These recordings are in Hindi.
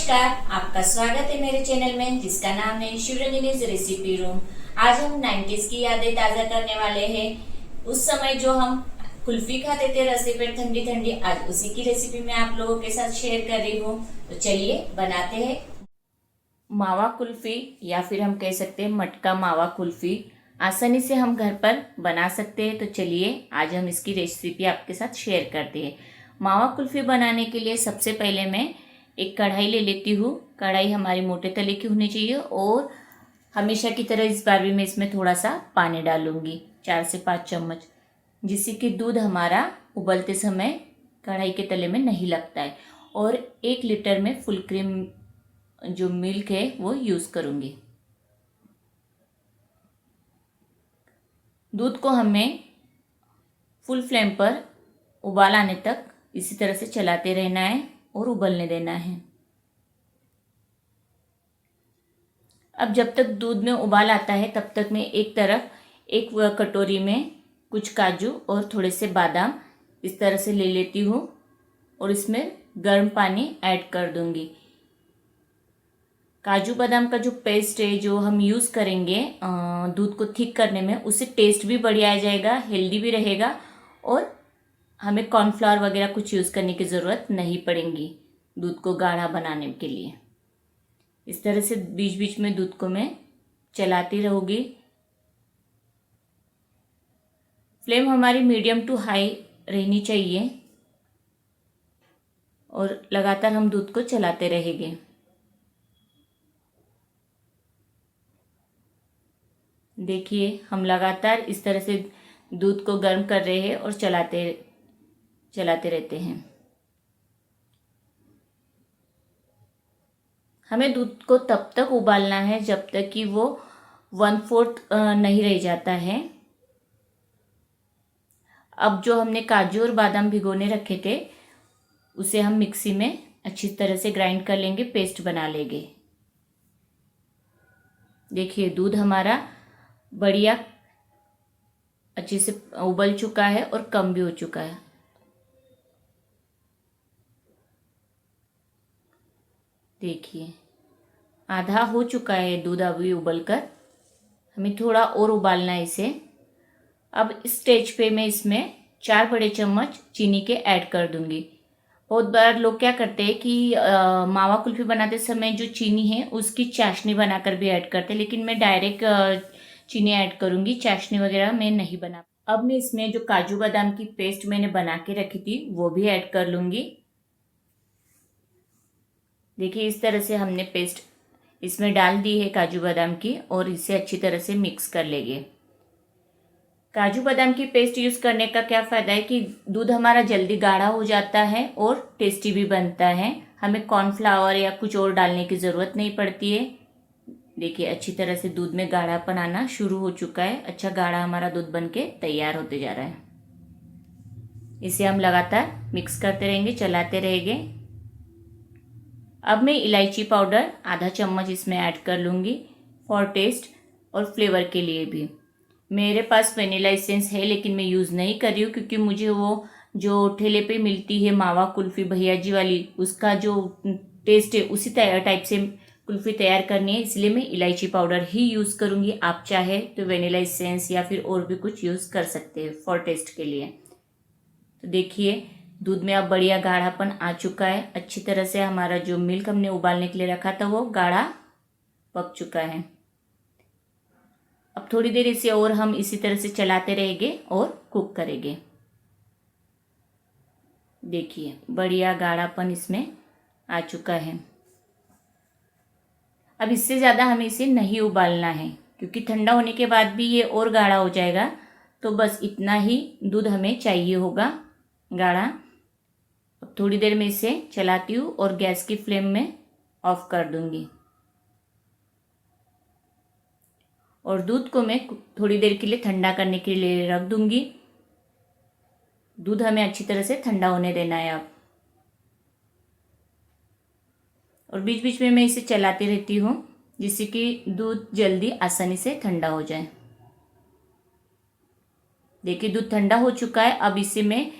नमस्कार, आपका स्वागत है मेरे चैनल में जिसका नाम है शिवरंजनी's रेसिपी रूम। आज हम 90s की यादें ताज़ा करने वाले हैं। उस समय जो हम कुल्फी खाते थे रस्ते पर ठंडी ठंडी, आज उसी की रेसिपी मैं आप लोगों के साथ शेयर कर रही हूँ। तो चलिए बनाते हैं मावा कुल्फी, या फिर हम कह सकते हैं मटका मावा कुल्फी। आसानी से हम घर पर बना सकते हैं। तो चलिए आज हम इसकी रेसिपी आपके साथ शेयर करते हैं। मावा कुल्फी बनाने के लिए सबसे पहले मैं एक कढ़ाई ले लेती हूँ। कढ़ाई हमारी मोटे तले की होनी चाहिए और हमेशा की तरह इस बार भी मैं इसमें थोड़ा सा पानी डालूंगी, 4 से 5 चम्मच, जिससे कि दूध हमारा उबलते समय कढ़ाई के तले में नहीं लगता है। और 1 लीटर में फुल क्रीम जो मिल्क है वो यूज़ करूँगी। दूध को हमें फुल फ्लेम पर उबाल आने तक इसी तरह से चलाते रहना है और उबलने देना है। अब जब तक दूध में उबाल आता है तब तक मैं एक तरफ एक कटोरी में कुछ काजू और थोड़े से बादाम इस तरह से ले लेती हूँ और इसमें गर्म पानी ऐड कर दूंगी। काजू बादाम का जो पेस्ट है जो हम यूज़ करेंगे दूध को थिक करने में, उससे टेस्ट भी बढ़िया आ जाएगा, हेल्दी भी रहेगा और हमें कॉर्नफ्लावर वगैरह कुछ यूज़ करने की ज़रूरत नहीं पड़ेगी दूध को गाढ़ा बनाने के लिए। इस तरह से बीच बीच में दूध को मैं चलाती रहूँगी। फ्लेम हमारी मीडियम टू हाई रहनी चाहिए और लगातार हम दूध को चलाते रहेंगे। देखिए हम लगातार इस तरह से दूध को गर्म कर रहे हैं और चलाते रहते हैं। हमें दूध को तब तक उबालना है जब तक कि वो 1/4 नहीं रह जाता है। अब जो हमने काजू और बादाम भिगोने रखे थे उसे हम मिक्सी में अच्छी तरह से ग्राइंड कर लेंगे, पेस्ट बना लेंगे। देखिए दूध हमारा बढ़िया अच्छे से उबल चुका है और कम भी हो चुका है। देखिए आधा हो चुका है दूध अभी उबलकर, हमें थोड़ा और उबालना है इसे। अब इस स्टेज पे मैं इसमें 4 बड़े चम्मच चीनी के ऐड कर दूंगी। बहुत बार लोग क्या करते हैं कि मावा कुल्फी बनाते समय जो चीनी है उसकी चाशनी बनाकर भी ऐड करते हैं, लेकिन मैं डायरेक्ट चीनी ऐड करूंगी, चाशनी वगैरह मैं नहीं बना। अब मैं इसमें जो काजू बादाम की पेस्ट मैंने बना के रखी थी वो भी ऐड कर लूंगी। देखिए इस तरह से हमने पेस्ट इसमें डाल दी है काजू बादाम की और इसे अच्छी तरह से मिक्स कर लेंगे। काजू बादाम की पेस्ट यूज़ करने का क्या फ़ायदा है कि दूध हमारा जल्दी गाढ़ा हो जाता है और टेस्टी भी बनता है। हमें कॉर्नफ्लावर या कुछ और डालने की ज़रूरत नहीं पड़ती है। देखिए अच्छी तरह से दूध में गाढ़ापन आना शुरू हो चुका है। अच्छा गाढ़ा हमारा दूध बनके तैयार होते जा रहा है। इसे हम लगातार मिक्स करते रहेंगे, चलाते रहेंगे। अब मैं इलायची पाउडर आधा चम्मच इसमें ऐड कर लूँगी फॉर टेस्ट और फ्लेवर के लिए भी। मेरे पास वनीला एसेंस है लेकिन मैं यूज़ नहीं कर रही हूँ क्योंकि मुझे वो जो ठेले पे मिलती है मावा कुल्फ़ी भैया जी वाली, उसका जो टेस्ट है उसी टाइप से कुल्फ़ी तैयार करनी है, इसलिए मैं इलायची पाउडर ही यूज़ करूँगी। आप चाहे तो वनीला एसेंस या फिर और भी कुछ यूज़ कर सकते हैं फॉर टेस्ट के लिए। तो देखिए दूध में अब बढ़िया गाढ़ापन आ चुका है। अच्छी तरह से हमारा जो मिल्क हमने उबालने के लिए रखा था वो गाढ़ा पक चुका है। अब थोड़ी देर इसे और हम इसी तरह से चलाते रहेंगे और कुक करेंगे। देखिए बढ़िया गाढ़ापन इसमें आ चुका है। अब इससे ज़्यादा हमें इसे नहीं उबालना है क्योंकि ठंडा होने के बाद भी ये और गाढ़ा हो जाएगा। तो बस इतना ही दूध हमें चाहिए होगा गाढ़ा। अब थोड़ी देर में इसे चलाती हूँ और गैस की फ्लेम में ऑफ कर दूंगी और दूध को मैं थोड़ी देर के लिए ठंडा करने के लिए रख दूंगी। दूध हमें अच्छी तरह से ठंडा होने देना है अब। और बीच बीच में मैं इसे चलाती रहती हूँ जिससे कि दूध जल्दी आसानी से ठंडा हो जाए। देखिए दूध ठंडा हो चुका है। अब इसे मैं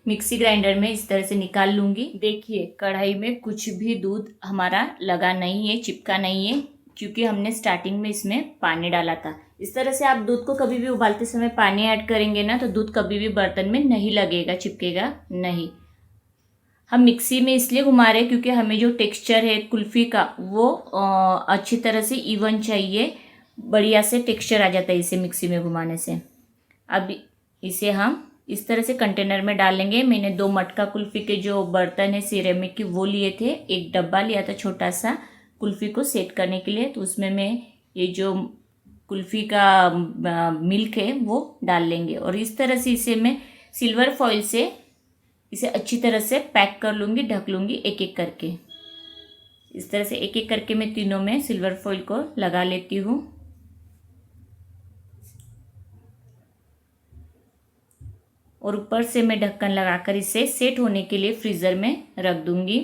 मिक्सी ग्राइंडर में इस तरह से निकाल लूँगी। देखिए कढ़ाई में कुछ भी दूध हमारा लगा नहीं है, चिपका नहीं है, क्योंकि हमने स्टार्टिंग में इसमें पानी डाला था। इस तरह से आप दूध को कभी भी उबालते समय पानी ऐड करेंगे ना, तो दूध कभी भी बर्तन में नहीं लगेगा, चिपकेगा नहीं। हम मिक्सी में इसलिए घुमा रहे हैं क्योंकि हमें जो टेक्सचर है कुल्फ़ी का वो अच्छी तरह से इवन चाहिए, बढ़िया से टेक्सचर आ जाता है इसे मिक्सी में घुमाने से। अब इसे हम इस तरह से कंटेनर में डालेंगे। मैंने 2 मटका कुल्फ़ी के जो बर्तन है सिरेमिक की वो लिए थे, एक डब्बा लिया था छोटा सा कुल्फ़ी को सेट करने के लिए। तो उसमें मैं ये जो कुल्फ़ी का मिल्क है वो डाल लेंगे और इस तरह से इसे मैं सिल्वर फॉइल से इसे अच्छी तरह से पैक कर लूँगी, ढक लूँगी एक एक करके। इस तरह से एक एक करके मैं तीनों में सिल्वर फॉइल को लगा लेती हूँ। और ऊपर से मैं ढक्कन लगाकर इसे सेट होने के लिए फ्रीज़र में रख दूँगी।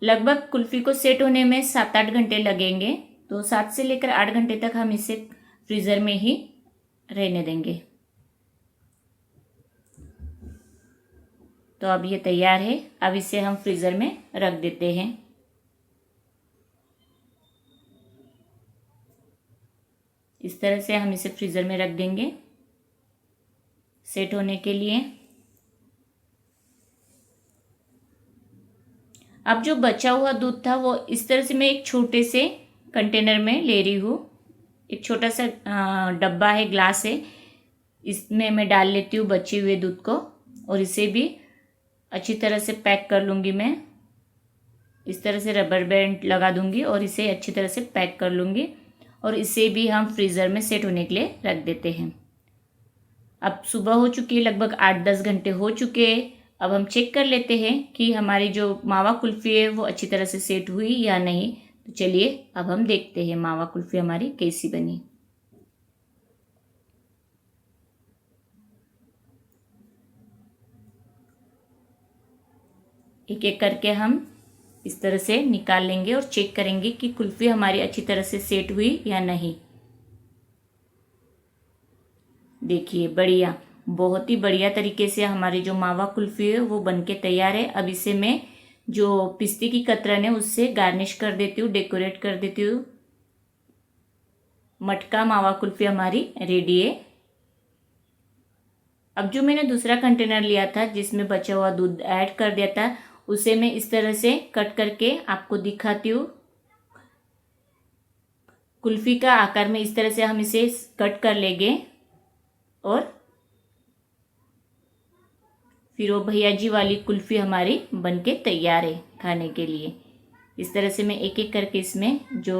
लगभग कुल्फ़ी को सेट होने में 7-8 घंटे लगेंगे, तो 7 से लेकर 8 घंटे तक हम इसे फ्रीज़र में ही रहने देंगे। तो अब ये तैयार है। अब इसे हम फ्रीज़र में रख देते हैं। इस तरह से हम इसे फ्रीज़र में रख देंगे सेट होने के लिए। अब जो बचा हुआ दूध था वो इस तरह से मैं एक छोटे से कंटेनर में ले रही हूँ। एक छोटा सा डब्बा है, ग्लास है, इसमें मैं डाल लेती हूँ बचे हुए दूध को और इसे भी अच्छी तरह से पैक कर लूँगी। मैं इस तरह से रबर बैंड लगा दूँगी और इसे अच्छी तरह से पैक कर लूँगी और इसे भी हम फ्रीज़र में सेट होने के लिए रख देते हैं। अब सुबह हो चुकी है, लगभग 8-10 घंटे हो चुके हैं। अब हम चेक कर लेते हैं कि हमारी जो मावा कुल्फ़ी है वो अच्छी तरह से सेट हुई या नहीं। तो चलिए अब हम देखते हैं मावा कुल्फ़ी हमारी कैसी बनी। एक एक करके हम इस तरह से निकाल लेंगे और चेक करेंगे कि कुल्फ़ी हमारी अच्छी तरह से सेट हुई या नहीं। देखिए बढ़िया, बहुत ही बढ़िया तरीके से हमारी जो मावा कुल्फ़ी है वो बनके तैयार है। अब इसे मैं जो पिस्ते की कतरन है उससे गार्निश कर देती हूँ, डेकोरेट कर देती हूँ। मटका मावा कुल्फ़ी हमारी रेडी है। अब जो मैंने दूसरा कंटेनर लिया था जिसमें बचा हुआ दूध ऐड कर दिया था, उसे मैं इस तरह से कट करके आपको दिखाती हूँ। कुल्फ़ी का आकार में इस तरह से हम इसे कट कर लेंगे और फिर वो भैया जी वाली कुल्फ़ी हमारी बनके तैयार है खाने के लिए। इस तरह से मैं एक एक करके इसमें जो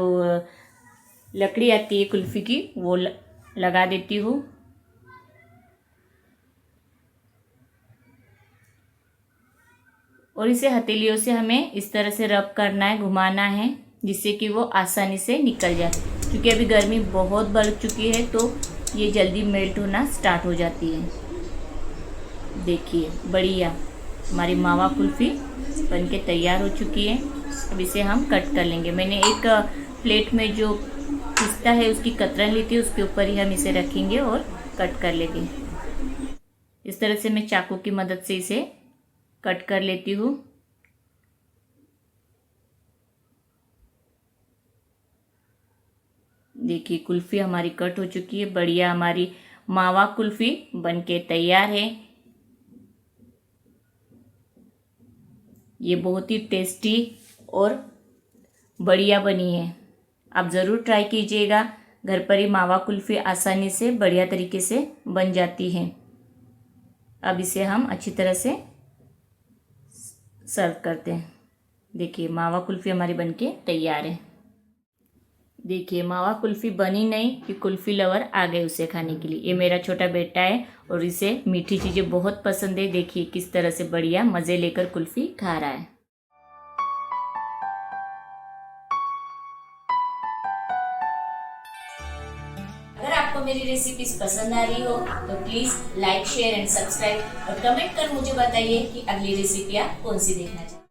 लकड़ी आती है कुल्फ़ी की वो लगा देती हूँ। और इसे हथेलियों से हमें इस तरह से रब करना है, घुमाना है, जिससे कि वो आसानी से निकल जाए। क्योंकि अभी गर्मी बहुत बढ़ चुकी है तो ये जल्दी मेल्ट होना स्टार्ट हो जाती है। देखिए बढ़िया हमारी मावा कुल्फ़ी बनके तैयार हो चुकी है। अब इसे हम कट कर लेंगे। मैंने एक प्लेट में जो पिस्ता है उसकी कतरन ली थी, उसके ऊपर ही हम इसे रखेंगे और कट कर लेंगे। इस तरह से मैं चाकू की मदद से इसे कट कर लेती हूँ। देखिए कुल्फ़ी हमारी कट हो चुकी है। बढ़िया हमारी मावा कुल्फ़ी बनके तैयार है। ये बहुत ही टेस्टी और बढ़िया बनी है। आप ज़रूर ट्राई कीजिएगा। घर पर ही मावा कुल्फ़ी आसानी से बढ़िया तरीके से बन जाती है। अब इसे हम अच्छी तरह से सर्व करते हैं। देखिए मावा कुल्फ़ी हमारी बनके तैयार है। देखिए मावा कुल्फ़ी बनी नहीं कि कुल्फ़ी लवर आ गए उसे खाने के लिए। ये मेरा छोटा बेटा है और इसे मीठी चीज़ें बहुत पसंद है। देखिए किस तरह से बढ़िया मज़े लेकर कुल्फ़ी खा रहा है। अगर आपको मेरी रेसिपीज पसंद आ रही हो तो please like, share and subscribe और कमेंट कर मुझे बताइए कि अगली रेसिपी आप कौन सी देखना चाहते हैं।